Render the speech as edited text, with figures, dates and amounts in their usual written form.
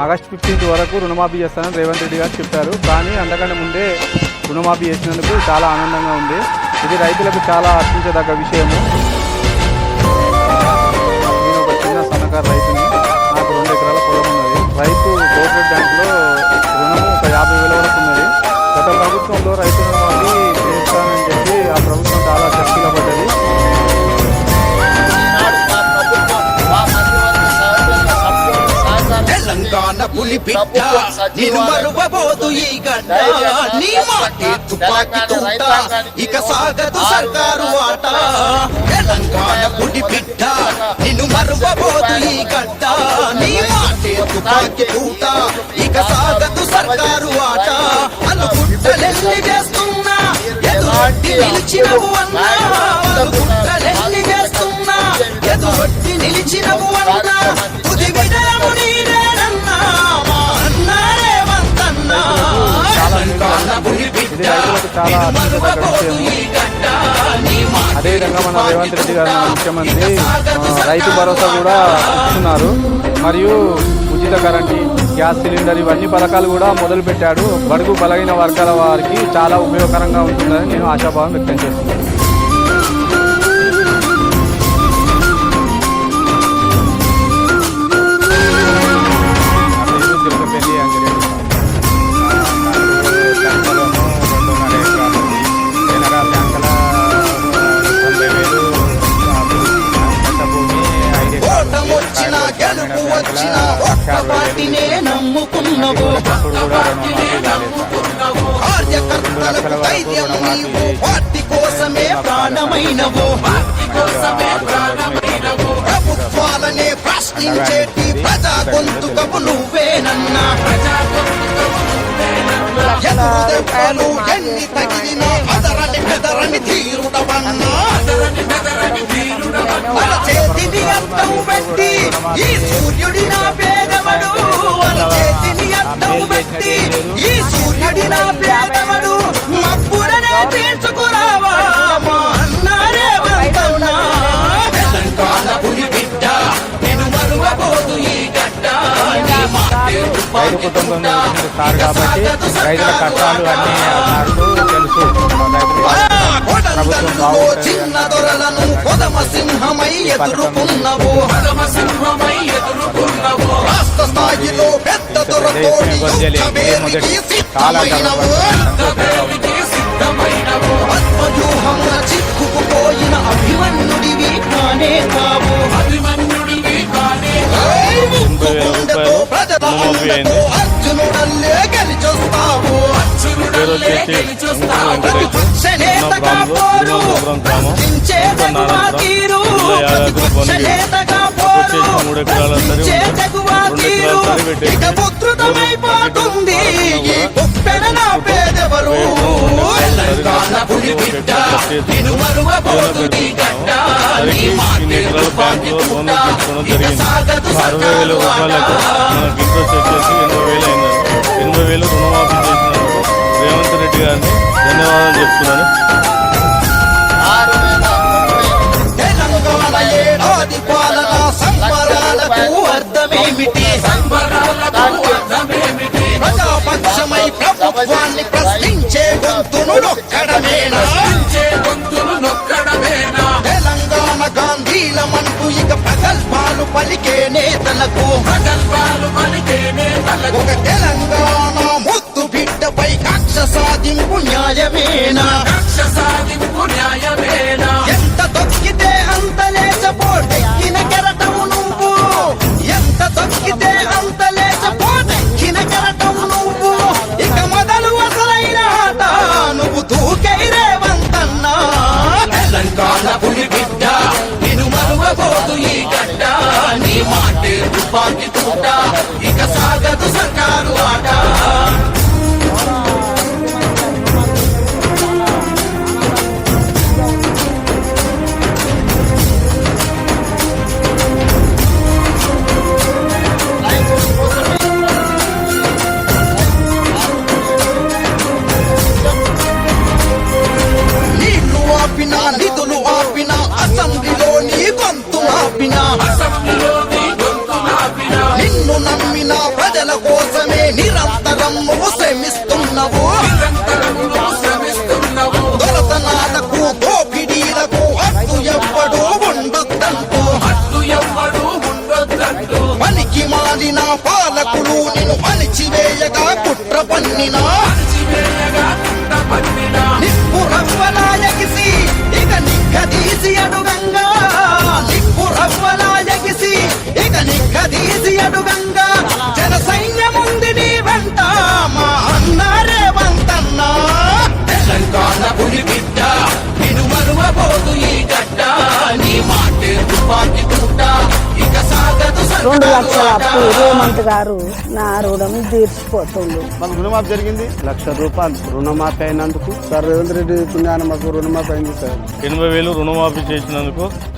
August 15 వరకు రుణమాఫీ చేస్తానని రేవంత్ రెడ్డి గారు చెప్పారు. కానీ అంతకంటే ముందే రుణమాఫీ చేసినందుకు చాలా ఆనందంగా ఉంది. ఇది రైతులకు చాలా హర్షించదగ్గ విషయము. నేను ఒక చిన్న సన్నకారు రైతుని. నాకు 2 ఎకరాల పొలం ఉన్నది. రైతు కోఆపరేటివ్ బ్యాంకులో రుణము ఒక 50,000 వరకు ఉన్నది. గత ప్రభుత్వంలో రైతు రుణమాఫీ చేస్తానని చెప్పి ఆ ప్రభుత్వం చాలా చర్చలో పడ్డది. తెలంగాణ పులి బిడ్డ నిన్ను మరువబోదు ఈ గడ్డ, నీ మాటే తుపాకి తూట ఇక సాగదు సర్కారు ఆట. తెలంగాణ పులి బిడ్డ నిన్ను మరువబోదు ఈ గడ్డ, నీ మాటే తుపాకి తూట ఇక సాగదు సర్కారు ఆట. అలుగుట్టలెల్లి వేస్తున్నా ఎదురొట్టి నిలిచినవు అన్నా, అలుగుట్టలెల్లి వేస్తున్నా ఎదురొట్టి నిలిచినవు అన్నా. తుది విజయము నీదేనన్నా మా అన్నా రేవంత్ అన్నా. ఇది రైతులకు చాలా హర్షించదగ్గ విషయం. అదేవిధంగా మన రేవంత్ రెడ్డి గారు ముఖ్యమంత్రి రైతు భరోసా కూడా ఇస్తున్నారు. మరియు ఉచిత కరెంటు, గ్యాస్ సిలిండర్ ఇవన్నీ పథకాలు కూడా మొదలుపెట్టాడు. బడుగు బలహీన వర్గాల వారికి చాలా ఉపయోగకరంగా ఉంటుందని నేను ఆశాభావం వ్యక్తం చేస్తున్నాను. నమ్ముకున్నవో కార్యకర్తలకు ధైర్యం నీవు, పార్టీ కోసమే ప్రాణమైనవో, ప్రభుత్వాలనే ప్రశ్నించేటి ప్రజా గొంతుకవు నువ్వేనన్నా. ఎదురు ఎన్ని తగిలిన అదరని బెదరని తీరుడవన్నా. మన చేతిని అర్థం పెట్టి ఈ సూర్యుడి నా పేదవడు, మన చేతిని అర్థం పెట్టి ఈ సూర్యుడి నా పేదవడు. మప్పుడనే తీర్చుకురావా మా అన్నా రేవంత్ అన్నా. తెలంగాణ పులి బిడ్డ నిన్ను మరువబోదు ఈ గడ్డ, రైతు కుటుంబంలో సార్ కాబట్టి రైతుల కష్టాలు అన్నీ తెలుసు. ప్రభుత్వం బాగుంటుంది. చిన్న దొరలను కొదమ సింహమై ఎదుర్కొన్నవు, రాష్ట్ర స్థాయిలో పెద్ద దొరతోటి సిద్ధమైనవు. ఆత్మవ్యూహంగా చిక్కుకుపోయిన అభిమన్యుడివి కానే కావు. ప్రజలతో అర్జునుడల్లే గెలిచొస్తావు. ప్రతిపక్షనేతగా పోరు ప్రశ్నించే తెగువా తీరు, ప్రతిపక్షనేతగా పోరు ప్రశ్నించే తెగువా తీరు. ఇక ఉధృతమైపోతుంది ఈ ఉప్పెన నా పేదెవరు. తెలంగాణ పులి బిడ్డ నిన్ను మరువబోదు ఈ గడ్డ, నీ మాటే తుపాకి తూట ఇక సాగదు సర్కారు ఆట. మనకి ఇంట్రెస్ట్ వచ్చేసి 80,000 రుణమాఫీ చేసినందుకు రేవంత్ రెడ్డి గారిని ధన్యవాదాలు చెప్తున్నాను. తెలంగాణ ఏడాది పాలన సంబరాలకు అర్థమేమిటి? ప్రజాపక్షమై ప్రభుత్వాన్ని ప్రశ్నించే గొంతును నొక్కడమేనా? తెలంగాణ గాంధీలమంటూ ఇక ప్రగల్భాలు పలికే నేతలకు, ఒక తెలంగాణ ముద్దు బిడ్డపై కక్ష సాధింపు న్యాయమేనా? ఎంత తొక్కితే అంత లేచపోటెక్కిన కెరటము నువ్వు, ఎంత తొక్కితే అంత లేచపోటెక్కిన కెరటము నువ్వు. ఇక మొదలు అసలైన ఆట నువ్వు దూకై రేవంత్ అన్నా. తెలంగాణ పులి బిడ్డ నిన్ను మరువబోదు ఈ గడ్డ, నీ మాటే తుపాకి తూట ఇక సాగదు సర్కారు ఆట. నీళ్లు ఆపినా నిధులు ఆపినా అసెంబ్లీలో పాలకులు నిన్ను అణిచివేయగా కుట్ర పన్నినా నిప్పురవ్వలాయగిసి ఇక నిక్కదీసి అడుగంగా నిప్పురవ్వలాయగిసి ఇక నిక్కదీసి అడుగంగా జన సైన్యముంది నీ వెంట మా అన్నారే వంతన్నా తెలంగాణ పులి బిడ్డ నిన్ను మరువబోదు ఈ గడ్డ నీ మాటే తుపాకి తూట ఇక సాగదు 2 లక్షల అప్పు రేవంత్ గారు నా రుణం తీర్చిపోతుండు. మాకు రుణమాఫీ జరిగింది, ₹1,00,000 రుణమాఫీ అయినందుకు. సార్ రేవంత్ రెడ్డి పుణ్యాన మాకు రుణమాఫీ అయింది సార్. 80,000 రుణమాఫీ చేసినందుకు